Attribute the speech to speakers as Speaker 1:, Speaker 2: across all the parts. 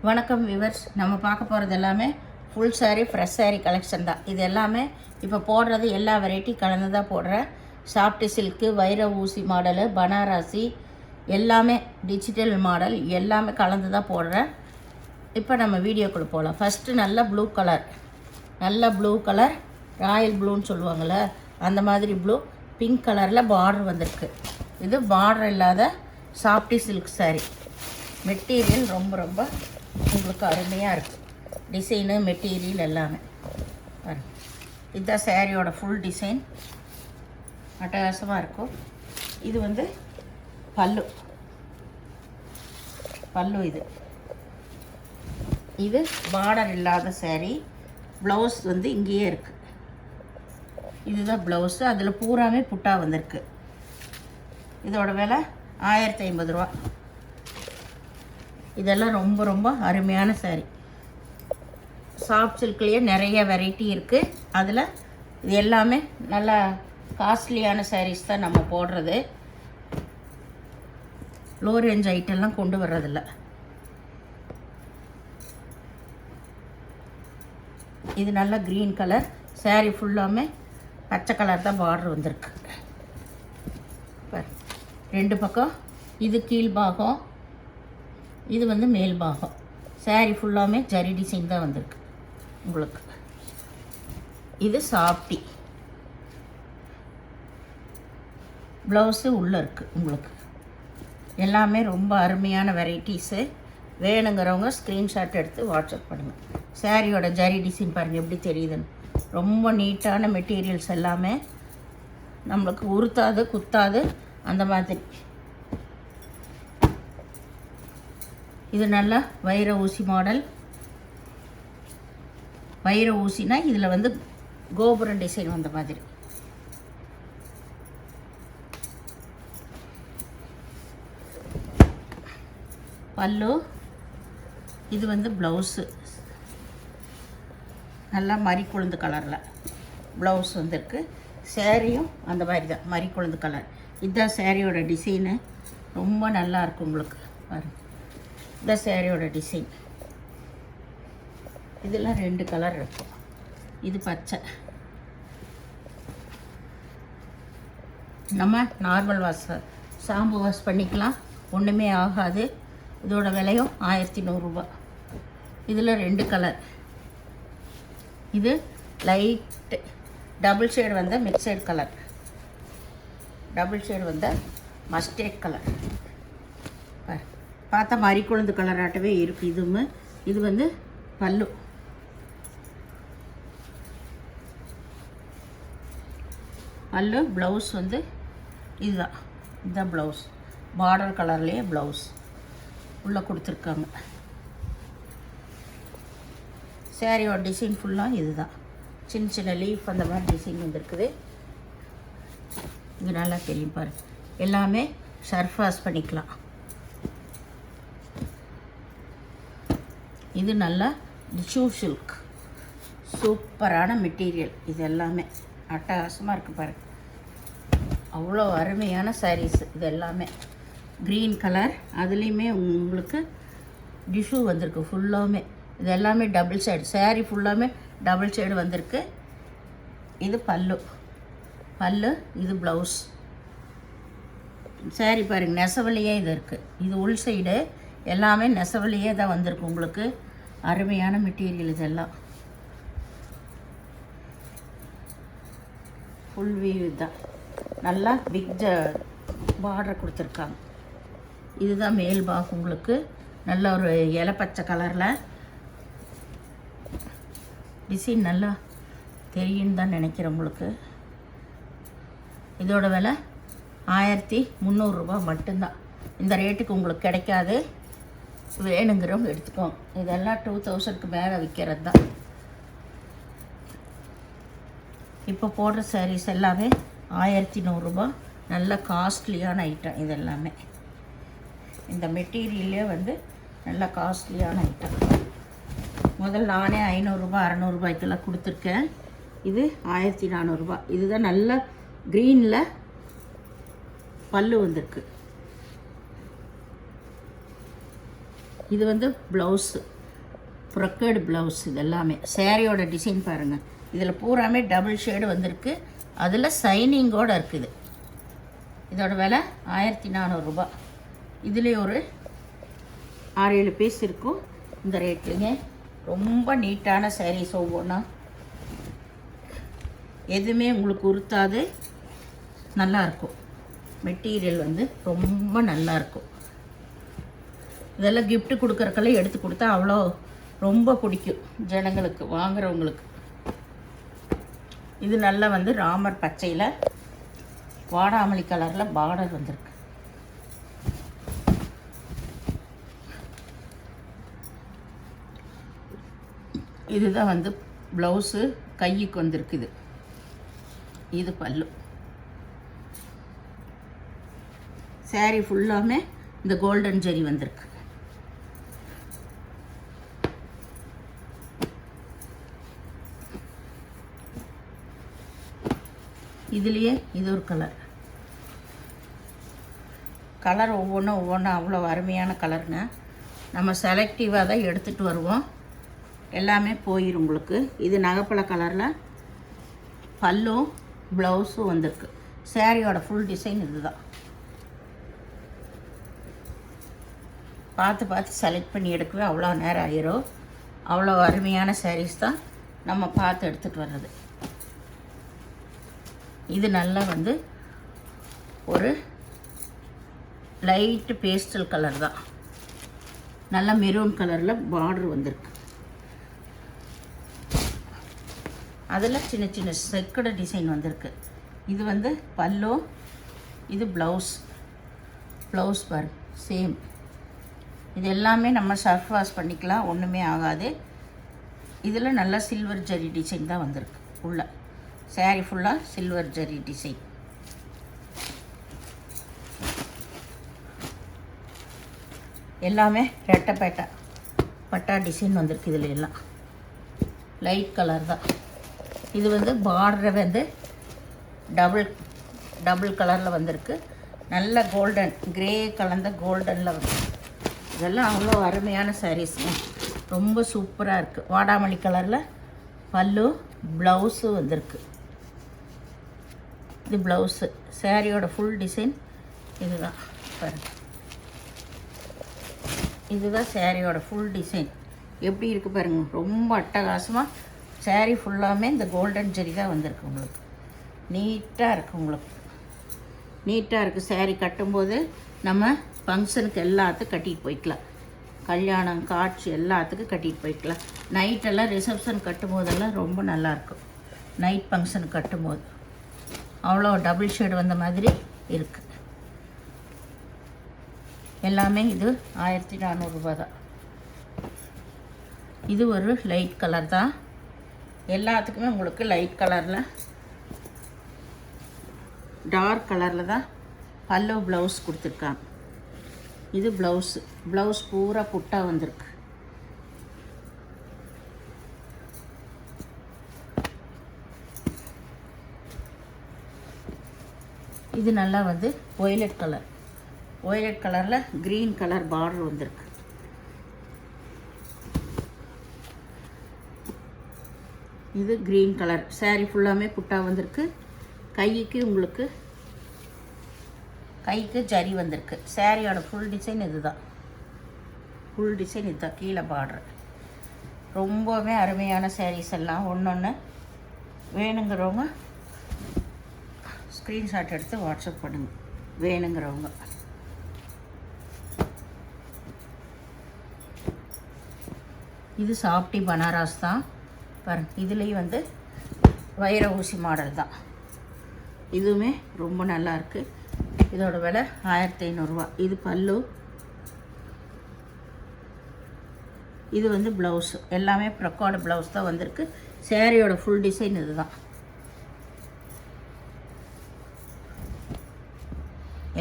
Speaker 1: வணக்கம் வியூவர்ஸ். நம்ம பார்க்க போகிறது எல்லாமே full sari fresh sari collection தான். இது எல்லாமே இப்போ போடுறது எல்லா வெரைட்டி கலந்து தான் போடுறேன். சாஃப்ட் சில்க்கு, வைர ஊசி மாடலு, பனாரசி எல்லாமே டிஜிட்டல் மாடல் எல்லாமே கலந்து தான் போடுறேன். இப்போ நம்ம வீடியோக்குள்ளே போகலாம். ஃபஸ்ட்டு நல்ல ப்ளூ கலர் ராயல் ப்ளூன்னு சொல்லுவாங்கள்ல, அந்த மாதிரி ப்ளூ பிங்க் கலரில் பார்டர் வந்திருக்கு. இது பார்டர் இல்லாத சாஃப்ட் சில்க் சாரீ. மெட்டீரியல் ரொம்ப உங்களுக்கு அருமையாக இருக்குது. டிசைனு மெட்டீரியல் எல்லாமே பாருங்கள். இதுதான் சாரியோட ஃபுல் டிசைன், அட்டகாசமாக இருக்கும். இது வந்து பல்லு இது பார்டர் இல்லாத சாரீ. ப்ளவுஸ் வந்து இங்கேயே இருக்குது. இதுதான் ப்ளவுஸு. அதில் பூராமே புட்டா வந்திருக்கு. இதோட விலை 1050 ரூபா. இதெல்லாம் ரொம்ப அருமையான சாரீ. சாஃப்ட் சில்க்லேயே நிறைய வெரைட்டி இருக்குது. அதில் இது எல்லாமே நல்லா காஸ்ட்லியான சாரீஸ் தான் நம்ம போடுறது. லோ ரேஞ்ச் ஐட்டம்லாம் கொண்டு வர்றதில்ல. இது நல்லா க்ரீன் கலர் சாரீ. ஃபுல்லாமே பச்சை கலர் தான் பார்டர் வந்திருக்கு. ரெண்டு பக்கம் இது கீழ்பாகம், இது வந்து மேல் பாகம். சாரீ ஃபுல்லாமே ஜரி டிசைன் தான் வந்திருக்கு உங்களுக்கு. இது சாஃப்டி. ப்ளவுஸு உள்ளே இருக்குது உங்களுக்கு. எல்லாமே ரொம்ப அருமையான வெரைட்டிஸு. வேணுங்கிறவங்க ஸ்க்ரீன்ஷாட் எடுத்து வாட்ஸ்அப் பண்ணுங்கள். சாரியோட ஜரி டிசைன் பாருங்கள் எப்படி தெரியுதுன்னு. ரொம்ப நீட்டான மெட்டீரியல்ஸ் எல்லாமே நம்மளுக்கு உறுத்தாது குத்தாது அந்த மாதிரி. இது நல்லா வைர ஊசி மாடல். வைர ஊசினா இதில் வந்து கோபுரம் டிசைன் வந்த மாதிரி. பல்லு. இது வந்து ப்ளவுஸு. நல்லா மறிக்குழுந்து கலரில் ப்ளவுஸ் வந்துருக்கு. சேரீயும் அந்த மாதிரி தான் மறிக்குழுந்து கலர். இதுதான் சேரீயோட டிசைனு. ரொம்ப நல்லாயிருக்கும் உங்களுக்கு பாருங்கள். இந்த சேரீயோட டிசைன். இதெல்லாம் 2 கலர் இருக்கும். இது பச்சை. நம்ம நார்மல் ஷாம்பு வாஷ் பண்ணிக்கலாம், ஒன்றுமே ஆகாது. இதோட விலையும் 1100 ரூபா. இதில் 2 கலர். இது லைட் டபுள் ஷேட் வந்த மிக்சட் கலர், டபுள் ஷேட் வந்த மஸ்டேட் கலர். பார்த்தா மறிக்குழுந்து கலராட்டவே இருக்குது. இதுவும் இது வந்து பல்லு. ப்ளவுஸ் வந்து இதுதான் ப்ளவுஸ். பார்டர் கலர்லேயே ப்ளவுஸ் உள்ளே கொடுத்துருக்காங்க. சாரியோட டிசைன் ஃபுல்லாக இதுதான். சின்ன லீஃப் அந்த மாதிரி டிசைன் வந்துருக்குது. இது நல்லா தெரியும் பாருங்க. எல்லாமே சர்ஃப் வாஷ் பண்ணிக்கலாம். இது நல்லா டிஷ்யூ சில்க், சூப்பரான மெட்டீரியல். இது எல்லாமே அட்டகாசமாக இருக்குது பாருங்கள். அவ்வளோ அருமையான சாரீஸ். இது எல்லாமே க்ரீன் கலர். அதுலேயுமே உங்களுக்கு டிஷ்யூ வந்திருக்கு ஃபுல்லாமே. இது எல்லாமே டபுள் ஷேடு. சாரீ ஃபுல்லாமே டபுள் ஷேடு வந்திருக்கு. இது பல்லு. இது ப்ளவுஸ். சாரீ பாருங்கள், நெசவுலையே இது இருக்குது. இது உள் சைடு எல்லாமே நெசவுலையே தான் வந்திருக்கு உங்களுக்கு. அருமையான மெட்டீரியல். இதெல்லாம் ஃபுல் வியூ தான். நல்லா பிக் பார்டர் கொடுத்துருக்காங்க. இதுதான் மேல் பாகம் உங்களுக்கு. நல்ல ஒரு இலை பச்சை கலரில் டிசைன் நல்லா தெரியுன்னு தான் நினைக்கிறேன் உங்களுக்கு. இதோட விலை 1300 ரூபா மட்டும்தான். இந்த ரேட்டுக்கு உங்களுக்கு கிடைக்காது. வேணுங்கிறவங்க எடுத்துக்கோங்க. இதெல்லாம் 2000க்கு மேலே விற்கிறது தான். இப்போ போடுற சாரீஸ் எல்லாமே 1100 ரூபா. நல்ல காஸ்ட்லியான ஐட்டம் இது எல்லாமே. இந்த மெட்டீரியல்லே வந்து நல்ல காஸ்ட்லியான ஐட்டம். முதல் நானே 500 ரூபா 600 ரூபாய்க்கெல்லாம் கொடுத்துருக்கேன். இது 1400 ரூபா. இதுதான் நல்ல க்ரீனில் பல்லு வந்திருக்கு. இது வந்து ப்ளவுஸு. ப்ரொக்கர்டு ப்ளவுஸ். இது எல்லாமே சேரீயோட டிசைன் பாருங்கள். இதில் பூராமே டபுள் ஷேடு வந்திருக்கு. அதில் சைனிங்கோடு இருக்குது. இதோட விலை 1400 ரூபா. இதுலேயே ஒரு 6-7 பீஸ் இருக்கும் இந்த ரேட்லிங்க. ரொம்ப நீட்டான சாரீஸ் ஒவ்வொன்றா. எதுவுமே உங்களுக்கு உறுத்தாது, நல்லாயிருக்கும். மெட்டீரியல் வந்து ரொம்ப நல்லாயிருக்கும். இதெல்லாம் கிஃப்ட்டு கொடுக்குறக்கெல்லாம் எடுத்து கொடுத்தா அவ்வளோ ரொம்ப பிடிக்கும் ஜனங்களுக்கு, வாங்குறவங்களுக்கு. இது நல்லா வந்து ராமர் பச்சையில் வாடாமல்லி கலரில் பார்டர் வந்திருக்கு. இதுதான் வந்து ப்ளவுஸு கைக்கு வந்திருக்குது. இது பல்லு. சாரீ ஃபுல்லாமே இந்த கோல்டன் ஜெரி வந்திருக்கு. இதுலேயே இது ஒரு கலர் ஒவ்வொன்றும் அவ்வளோ அருமையான கலருங்க. நம்ம செலக்டிவாக தான் எடுத்துகிட்டு வருவோம். எல்லாமே போயிடும் உங்களுக்கு. இது நகைப்பழ கலரில் பல்லும் ப்ளவுஸும் வந்திருக்கு. சாரியோட ஃபுல் டிசைன் இது தான். பார்த்து செலக்ட் பண்ணி எடுக்கவே அவ்வளோ நேரம் ஆயிரும். அவ்வளோ அருமையான சாரீஸ் தான் நம்ம பார்த்து எடுத்துகிட்டு வர்றது. இது நல்லா வந்து ஒரு லைட்டு பேஸ்டல் கலர் தான். நல்லா மெரூன் கலரில் பார்டர் வந்திருக்கு. அதில் சின்ன சின்ன செக்கடை டிசைன் வந்திருக்கு. இது வந்து பல்லு, இது ப்ளவுஸ் பாரு சேம். இது எல்லாமே நம்ம சர்ஃப் வாஷ் பண்ணிக்கலாம், ஒன்றுமே ஆகாது. இதில் நல்லா சில்வர் ஜரி டிசைன் தான் வந்திருக்கு. உள்ள சாரீ ஃபுல்லாக சில்வர் ஜரி டிசைன். எல்லாமே ரெட்டை பட்டா டிசைன் வந்திருக்கு. இதில் எல்லாம் லைட் கலர் தான். இது வந்து பார்டர் வந்து டபுள் கலரில் வந்திருக்கு. நல்ல கோல்டன் கிரே கலந்த கோல்டனில் வந்து இதெல்லாம் அவ்வளோ அருமையான சாரீஸுங்க. ரொம்ப சூப்பராக இருக்குது. வாடாமல்லி கலரில் பல்லு, ப்ளவுஸு வந்திருக்கு. இது ப்ளவுஸு. சாரியோட ஃபுல் டிசைன் இதுதான் பாருங்கள். இதுதான் சாரியோட ஃபுல் டிசைன். எப்படி இருக்குது பாருங்கள். ரொம்ப அட்டகாசமாக சாரீ ஃபுல்லாமே இந்த கோல்டன் ஜெரி தான் வந்திருக்கு. உங்களுக்கு நீட்டாக இருக்குது. உங்களுக்கு நீட்டாக இருக்குது. சாரீ கட்டும்போது நம்ம ஃபங்க்ஷனுக்கு எல்லாத்துக்கும் கட்டிட்டு போய்க்கலாம். கல்யாணம், காட்சி எல்லாத்துக்கும் கட்டிட்டு போய்க்கலாம். நைட்டெல்லாம் ரிசப்ஷன் கட்டும்போதெல்லாம் ரொம்ப நல்லாயிருக்கும். நைட் ஃபங்க்ஷனுக்கு கட்டும்போது அவ்வளோ டபுள் ஷேடு வந்த மாதிரி இருக்குது. எல்லாமே இது 1400 ரூபா தான். இது ஒரு லைட் கலர் தான். எல்லாத்துக்குமே உங்களுக்கு லைட் கலரில் டார்க் கலரில் தான் பல்லு ப்ளவுஸ் கொடுத்துருக்காங்க. இது ப்ளவுஸ் பூரா புட்டா வந்திருக்கு. இது நல்லா வந்து ஒய்லட் கலரில் க்ரீன் கலர் பார்டர் வந்திருக்கு. இது க்ரீன் கலர். சாரீ ஃபுல்லாமே புட்டா வந்திருக்கு. கைக்கு ஜரி வந்திருக்கு. சாரியோட ஃபுல் டிசைன் இதுதான். கீழே பார்டர். ரொம்பவே அருமையான சாரீஸ் எல்லாம். ஒன்று வேணுங்கிறவங்க ஸ்க்ரீன்ஷாட் எடுத்து வாட்ஸ்அப் பண்ணுங்க. வேணுங்கிறவங்க இது சாஃப்டி பனாரஸ் தான் பாருங்க. இதுலேயும் வந்து வைர ஊசி மாடல் தான். இதுவுமே ரொம்ப நல்லாயிருக்கு. இதோட விலை 1500 ரூபா. இது பல்லு, இது வந்து ப்ளவுஸு. எல்லாமே ப்ரொக்கார்டு ப்ளவுஸ் தான் வந்திருக்கு. சாரியோட ஃபுல் டிசைன் இது தான்.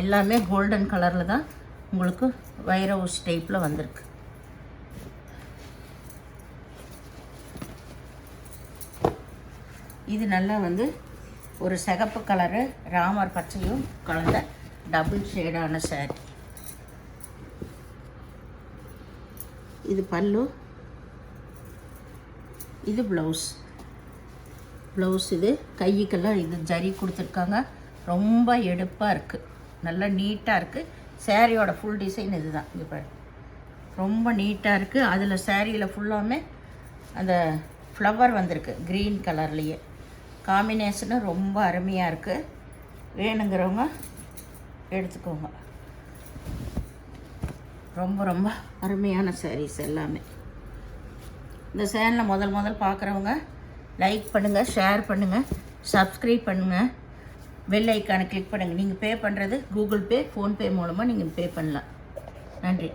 Speaker 1: எல்லாமே கோல்டன் கலரில் தான் உங்களுக்கு வைர ஊசி டைப்பில் வந்திருக்கு. இது நல்லா வந்து ஒரு சிகப்பு கலரு ராமர் பச்சையும் கலந்த டபுள் ஷேடான சாரி. இது பல்லு, இது ப்ளவுஸ் இது கைக்கெல்லாம் இது ஜரி கொடுத்துருக்காங்க. ரொம்ப எடுப்பாக இருக்குது, நல்லா நீட்டாக இருக்குது. சேரீயோட ஃபுல் டிசைன் இது தான். இங்கே பாரு, ரொம்ப நீட்டாக இருக்குது. அதில் சேரீயில் ஃபுல்லாமே அந்த ஃப்ளவர் வந்திருக்கு க்ரீன் கலர்லேயே. காம்பினேஷனு ரொம்ப அருமையாக இருக்குது. வேணுங்கிறவங்க எடுத்துக்கோங்க. ரொம்ப ரொம்ப அருமையான சாரீஸ் எல்லாமே. இந்த சேனலை முதல் பார்க்குறவங்க லைக் பண்ணுங்கள், ஷேர் பண்ணுங்கள், சப்ஸ்கிரைப் பண்ணுங்கள், பெல் ஐக்கானை கிளிக் பண்ணுங்கள். நீங்கள் பே பண்ணுறது கூகுள் பே, ஃபோன்பே மூலமாக நீங்கள் பே பண்ணலாம். நன்றி.